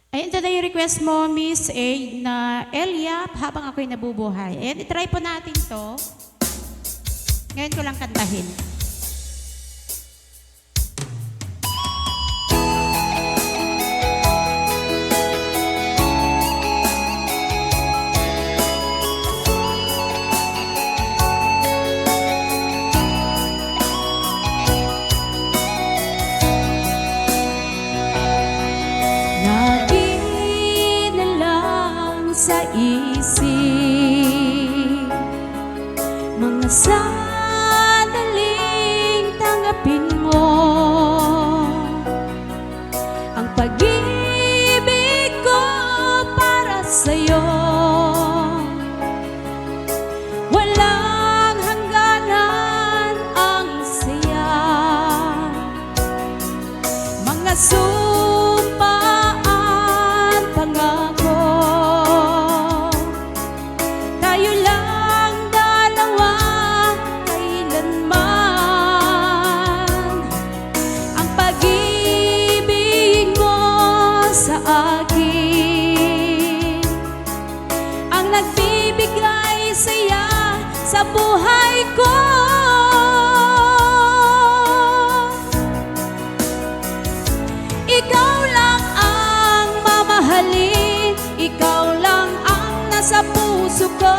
Ayun, ito na yung request mo, Miss A, na Elia, habang ako'y nabubuhay. Ayan, itry po natin to. Ngayon ko lang kantahin. Sa isip mga sandaling tanggapin mo ang pag-ibig ko para sa'yo. Walang hangganan ang saya, mga sumpaan, pangako. Tayo lang dalawa kailanman, ang pag-ibig mo sa akin ang nagbibigay saya sa buhay ko. Ikaw lang ang mamahalin, ikaw lang ang nasa puso ko,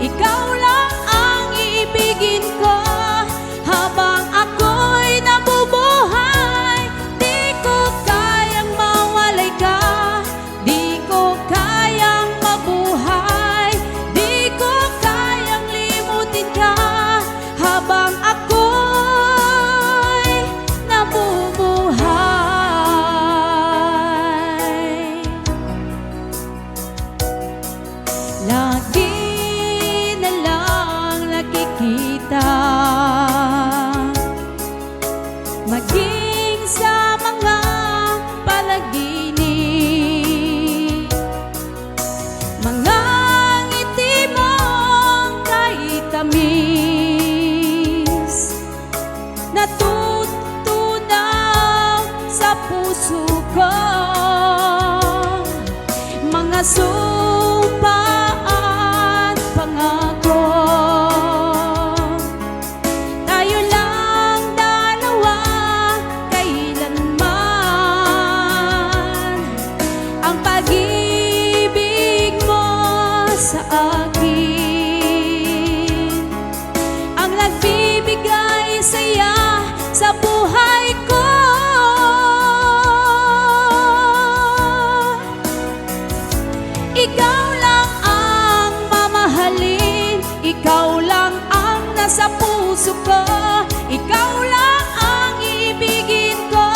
ikaw lang ang iibigin ko habang ako'y nabubuhay. Di ko kayang mawalay ka, di ko kayang mabuhay, di ko kayang limutin ka habang ako'y nabubuhay. Lagi na lang nakikita, maging sa mga panaginip, mga ngiti mong kay tamis, natutunaw sa puso ko, mga sumpaan, pangako. Tayo lang dalawa kailanman, ang pag-ibig mo sa akin ang nagbibigay saya sa buhay ko. Ikaw lang ang mamahalin, ikaw lang ang nasa puso ko, ikaw lang ang iibigin ko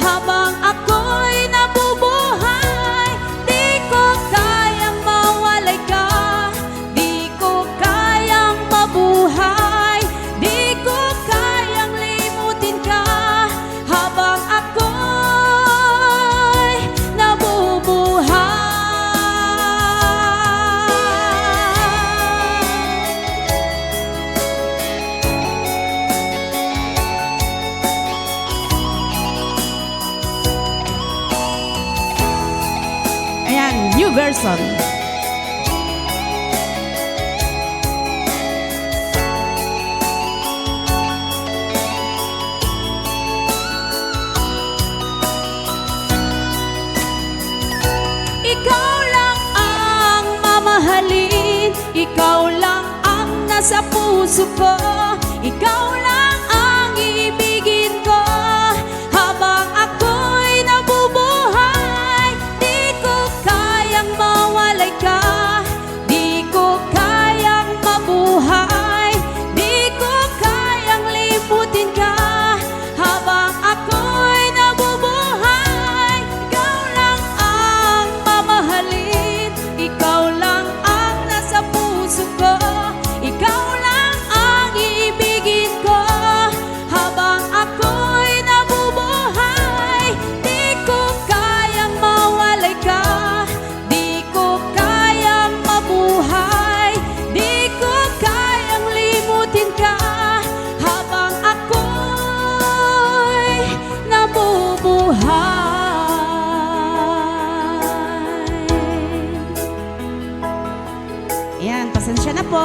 habang ako'y nabubuhay. Di ko kayang mawalay ka, di ko kayang mabuhay, di ko kayang limutin ka habang ako'y nabubuhay. Ayan, new version. Ikaw lang ang mamahalin, ikaw lang ang nasa puso ko, ikaw lang ang iibigin ko habang ako'y nabubuhay. Di ko kayang mawalay ka, di ko kayang mabuhay, di ko kayang limutin ka habang ako'y nabubuhay. Ikaw lang ang mamahalin, ikaw lang ang nasa puso ko, ikaw lang ang iibigin ko Pasensya na po.